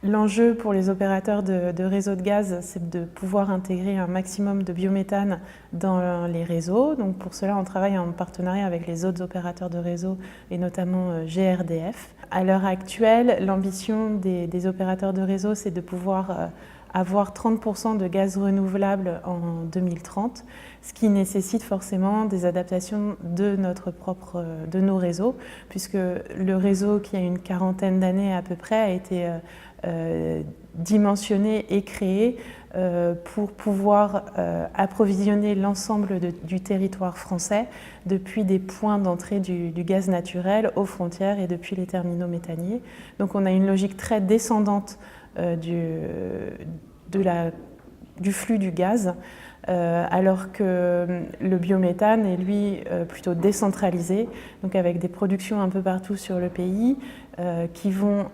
L'enjeu pour les opérateurs de réseaux de gaz, c'est de pouvoir intégrer un maximum de biométhane dans les réseaux. Donc pour cela, on travaille en partenariat avec les autres opérateurs de réseau et notamment GRDF. À l'heure actuelle, l'ambition des opérateurs de réseau, c'est de pouvoir avoir 30% de gaz renouvelable en 2030, ce qui nécessite forcément des adaptations de nos réseaux, puisque le réseau qui a une quarantaine d'années à peu près a été dimensionné et créé pour pouvoir approvisionner l'ensemble du territoire français depuis des points d'entrée du gaz naturel aux frontières et depuis les terminaux méthaniers. Donc on a une logique très descendante du flux du gaz, alors que le biométhane est lui plutôt décentralisé, donc avec des productions un peu partout sur le pays qui vont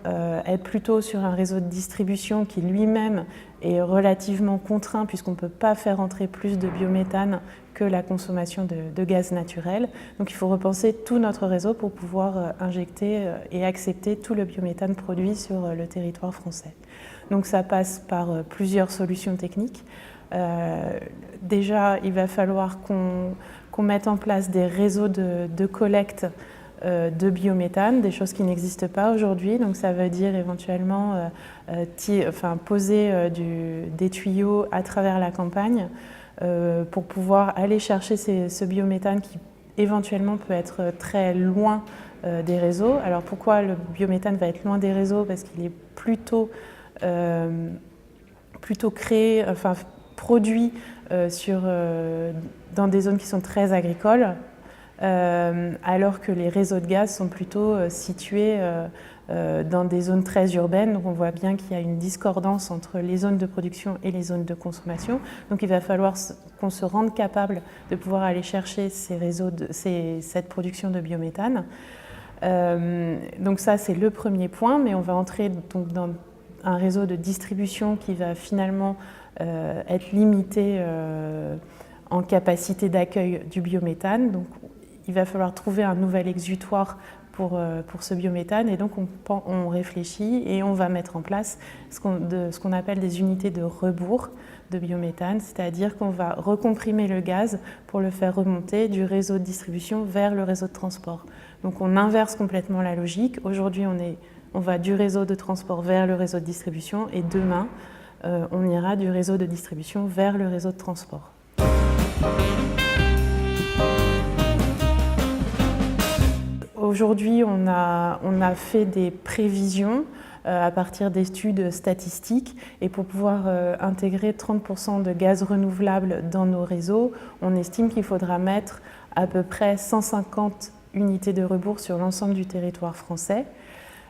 être plutôt sur un réseau de distribution qui lui-même est relativement contraint puisqu'on ne peut pas faire entrer plus de biométhane que la consommation de gaz naturel. Donc il faut repenser tout notre réseau pour pouvoir injecter et accepter tout le biométhane produit sur le territoire français. Donc ça passe par plusieurs solutions techniques. Déjà, il va falloir qu'on mette en place des réseaux de collecte de biométhane, des choses qui n'existent pas aujourd'hui. Donc ça veut dire éventuellement poser des tuyaux à travers la campagne pour pouvoir aller chercher ce biométhane qui éventuellement peut être très loin des réseaux. Alors pourquoi le biométhane va être loin des réseaux? Parce qu'il est plutôt créé, produit dans des zones qui sont très agricoles, alors que les réseaux de gaz sont plutôt situés dans des zones très urbaines. Donc on voit bien qu'il y a une discordance entre les zones de production et les zones de consommation. Donc il va falloir qu'on se rende capable de pouvoir aller chercher cette production de biométhane. Donc ça, c'est le premier point, mais on va entrer donc dans un réseau de distribution qui va finalement être limité en capacité d'accueil du biométhane. Donc il va falloir trouver un nouvel exutoire pour ce biométhane, et donc on réfléchit et on va mettre en place ce qu'on appelle des unités de rebours de biométhane, c'est-à-dire qu'on va recomprimer le gaz pour le faire remonter du réseau de distribution vers le réseau de transport. Donc on inverse complètement la logique. Aujourd'hui, on va du réseau de transport vers le réseau de distribution, et demain, on ira du réseau de distribution vers le réseau de transport. Aujourd'hui, on a fait des prévisions à partir d'études statistiques, et pour pouvoir intégrer 30% de gaz renouvelable dans nos réseaux, on estime qu'il faudra mettre à peu près 150 unités de rebours sur l'ensemble du territoire français.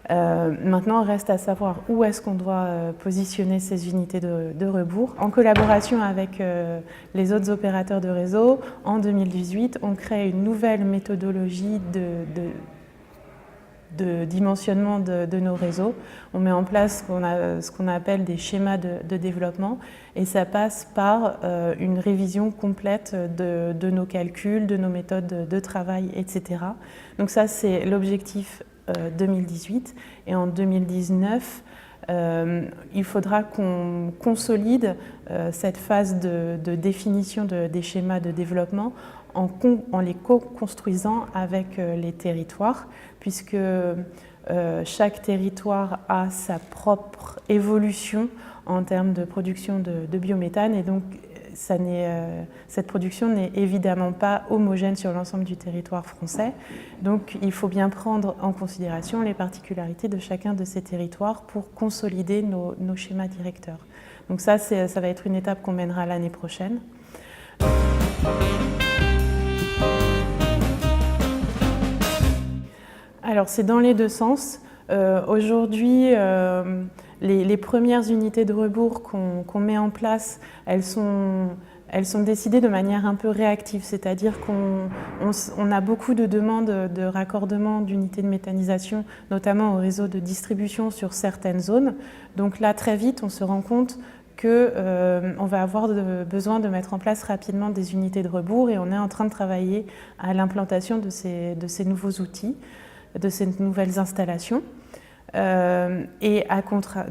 Maintenant, il reste à savoir où est-ce qu'on doit positionner ces unités de rebours. En collaboration avec les autres opérateurs de réseau, en 2018, on crée une nouvelle méthodologie de dimensionnement de nos réseaux. On met en place ce qu'on appelle des schémas de développement, et ça passe par une révision complète de nos calculs, de nos méthodes de travail, etc. Donc ça, c'est l'objectif 2018, et en 2019, il faudra qu'on consolide cette phase de définition des schémas de développement en les co-construisant avec les territoires, puisque chaque territoire a sa propre évolution en termes de production de biométhane, et donc cette production n'est évidemment pas homogène sur l'ensemble du territoire français. Donc il faut bien prendre en considération les particularités de chacun de ces territoires pour consolider nos schémas directeurs. Donc ça va être une étape qu'on mènera l'année prochaine. Alors c'est dans les deux sens. Aujourd'hui, les premières unités de rebours qu'on met en place, elles sont décidées de manière un peu réactive, c'est-à-dire qu'on a beaucoup de demandes de raccordement d'unités de méthanisation, notamment au réseau de distribution sur certaines zones. Donc là, très vite, on se rend compte qu'on va avoir besoin de mettre en place rapidement des unités de rebours, et on est en train de travailler à l'implantation de ces nouveaux outils, de ces nouvelles installations. Et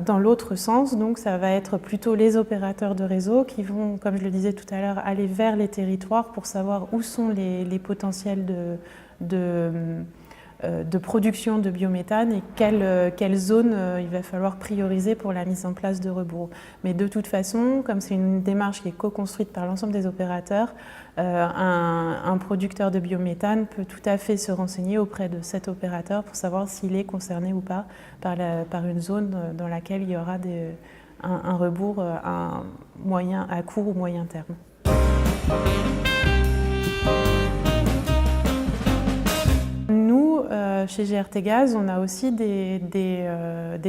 dans l'autre sens, donc, ça va être plutôt les opérateurs de réseau qui vont, comme je le disais tout à l'heure, aller vers les territoires pour savoir où sont les potentiels de production de biométhane et quelle zone il va falloir prioriser pour la mise en place de rebours. Mais de toute façon, comme c'est une démarche qui est co-construite par l'ensemble des opérateurs, un producteur de biométhane peut tout à fait se renseigner auprès de cet opérateur pour savoir s'il est concerné ou pas par une zone dans laquelle il y aura un rebours à court ou moyen terme. Nous, chez GRT Gaz, on a aussi des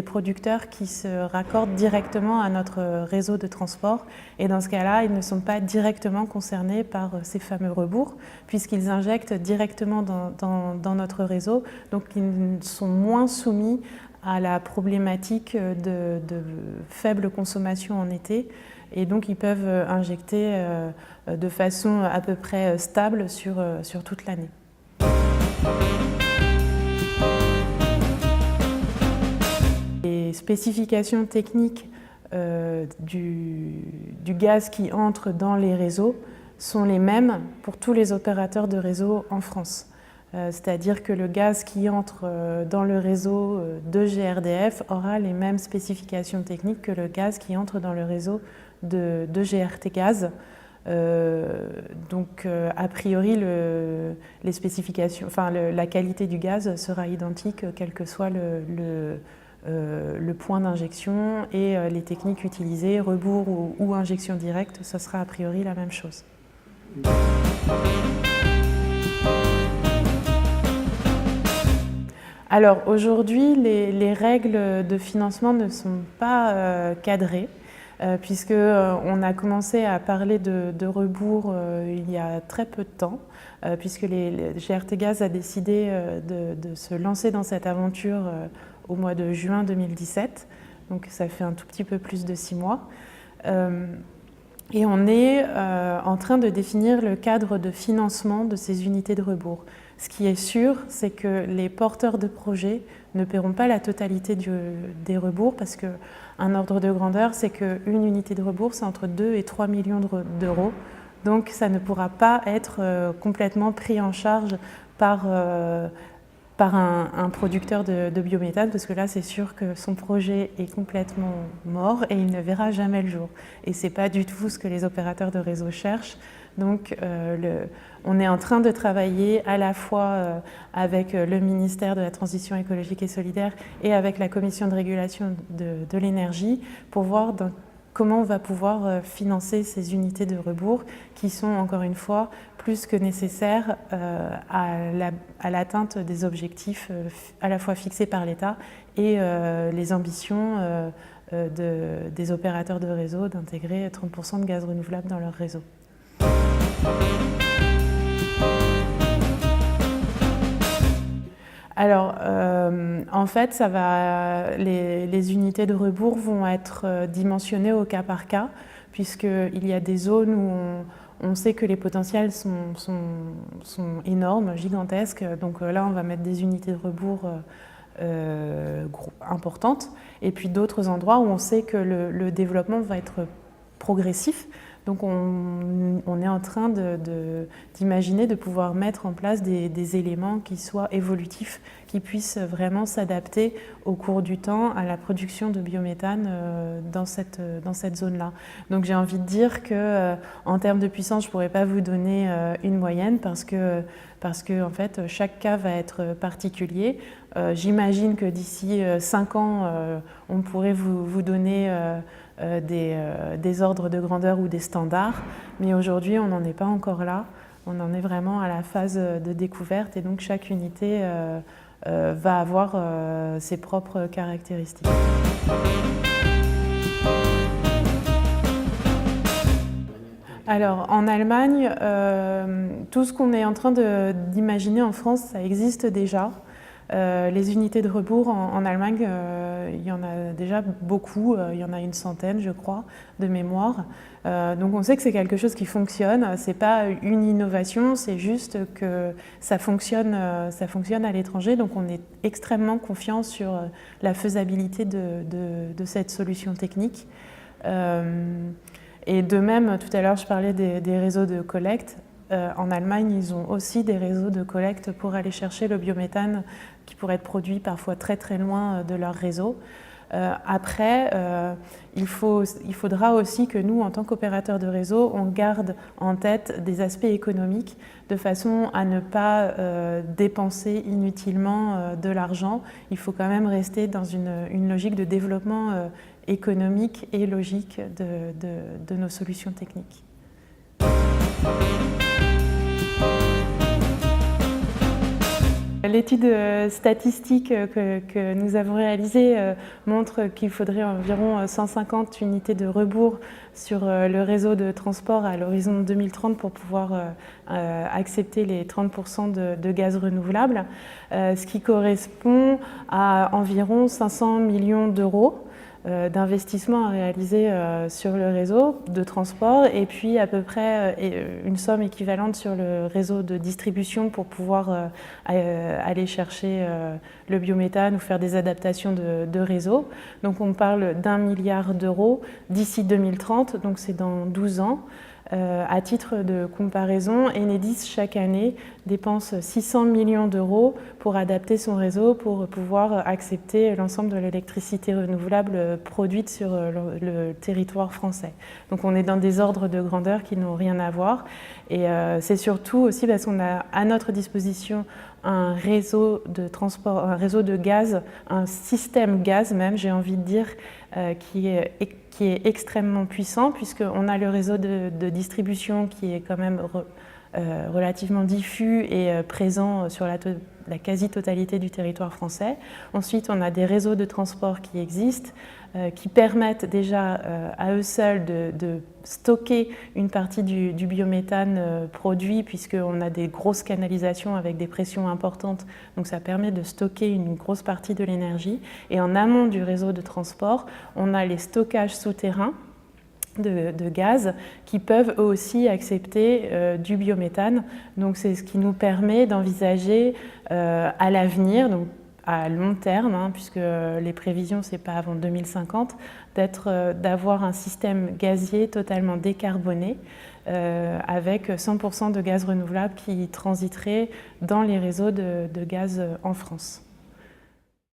producteurs qui se raccordent directement à notre réseau de transport. Et dans ce cas-là, ils ne sont pas directement concernés par ces fameux rebours, puisqu'ils injectent directement dans notre réseau. Donc, ils sont moins soumis à la problématique de faible consommation en été. Et donc, ils peuvent injecter de façon à peu près stable sur toute l'année. Les spécifications techniques du gaz qui entre dans les réseaux sont les mêmes pour tous les opérateurs de réseau en France. C'est-à-dire que le gaz qui entre dans le réseau de GRDF aura les mêmes spécifications techniques que le gaz qui entre dans le réseau de GRT Gaz. Donc, a priori, les spécifications, la qualité du gaz sera identique quel que soit le point d'injection et les techniques utilisées, rebours ou injection directe, ce sera a priori la même chose. Alors aujourd'hui, les règles de financement ne sont pas cadrées. Puisqu'on a commencé à parler de rebours il y a très peu de temps, puisque GRT Gaz a décidé de se lancer dans cette aventure au mois de juin 2017, donc ça fait un tout petit peu plus de 6 mois. Et on est en train de définir le cadre de financement de ces unités de rebours. Ce qui est sûr, c'est que les porteurs de projets ne paieront pas la totalité des rebours parce qu'un ordre de grandeur, c'est qu'une unité de rebours, c'est entre 2 et 3 millions d'euros. Donc ça ne pourra pas être complètement pris en charge par un producteur de biométhane parce que là, c'est sûr que son projet est complètement mort et il ne verra jamais le jour. Et ce n'est pas du tout ce que les opérateurs de réseau cherchent. Donc, on est en train de travailler à la fois avec le ministère de la Transition écologique et solidaire et avec la Commission de régulation de l'énergie pour voir comment on va pouvoir financer ces unités de rebours qui sont, encore une fois, plus que nécessaires à l'atteinte des objectifs à la fois fixés par l'État et les ambitions des opérateurs de réseau d'intégrer 30% de gaz renouvelable dans leur réseau. Alors, en fait, les unités de rebours vont être dimensionnées au cas par cas, puisqu'il y a des zones où on sait que les potentiels sont énormes, gigantesques. Donc là, on va mettre des unités de rebours importantes. Et puis d'autres endroits où on sait que le développement va être progressif. Donc on est en train d'imaginer de pouvoir mettre en place des éléments qui soient évolutifs, qui puissent vraiment s'adapter au cours du temps à la production de biométhane dans cette zone-là. Donc j'ai envie de dire qu'en termes de puissance, je ne pourrais pas vous donner une moyenne parce que en fait, chaque cas va être particulier. J'imagine que d'ici 5 ans, on pourrait vous donner des ordres de grandeur ou des standards, mais aujourd'hui on n'en est pas encore là, on en est vraiment à la phase de découverte et donc chaque unité va avoir ses propres caractéristiques. Alors en Allemagne, tout ce qu'on est en train d'imaginer en France, ça existe déjà. Les unités de rebours en Allemagne, il y en a déjà beaucoup, il y en a une centaine je crois, de mémoire. Donc on sait que c'est quelque chose qui fonctionne, c'est pas une innovation, c'est juste que ça fonctionne à l'étranger, donc on est extrêmement confiant sur la faisabilité de cette solution technique. Et de même, tout à l'heure je parlais des réseaux de collecte. En Allemagne, ils ont aussi des réseaux de collecte pour aller chercher le biométhane qui pourrait être produit parfois très très loin de leur réseau. Après, il faudra aussi que nous, en tant qu'opérateurs de réseau, on garde en tête des aspects économiques de façon à ne pas dépenser inutilement de l'argent. Il faut quand même rester dans une logique de développement économique et logique de nos solutions techniques. L'étude statistique que nous avons réalisée montre qu'il faudrait environ 150 unités de rebours sur le réseau de transport à l'horizon 2030 pour pouvoir accepter les 30% de gaz renouvelable, ce qui correspond à environ 500 millions d'euros d'investissement à réaliser sur le réseau de transport et puis à peu près une somme équivalente sur le réseau de distribution pour pouvoir aller chercher le biométhane ou faire des adaptations de réseau. Donc on parle d'1 milliard d'euros d'ici 2030, donc c'est dans 12 ans. À titre de comparaison, Enedis chaque année dépense 600 millions d'euros pour adapter son réseau pour pouvoir accepter l'ensemble de l'électricité renouvelable produite sur le territoire français. Donc on est dans des ordres de grandeur qui n'ont rien à voir et c'est surtout aussi parce qu'on a à notre disposition un réseau de transport, un réseau de gaz, un système gaz même, j'ai envie de dire, qui est extrêmement puissant puisqu'on a le réseau de distribution qui est quand même relativement diffus et présent sur la quasi-totalité du territoire français. Ensuite, on a des réseaux de transport qui existent, qui permettent déjà à eux seuls de stocker une partie du biométhane produit puisqu'on a des grosses canalisations avec des pressions importantes, donc ça permet de stocker une grosse partie de l'énergie. Et en amont du réseau de transport, on a les stockages souterrains de gaz qui peuvent eux aussi accepter du biométhane. Donc c'est ce qui nous permet d'envisager à l'avenir, donc à long terme, puisque les prévisions c'est pas avant 2050, d'avoir un système gazier totalement décarboné avec 100% de gaz renouvelable qui transiterait dans les réseaux de gaz en France.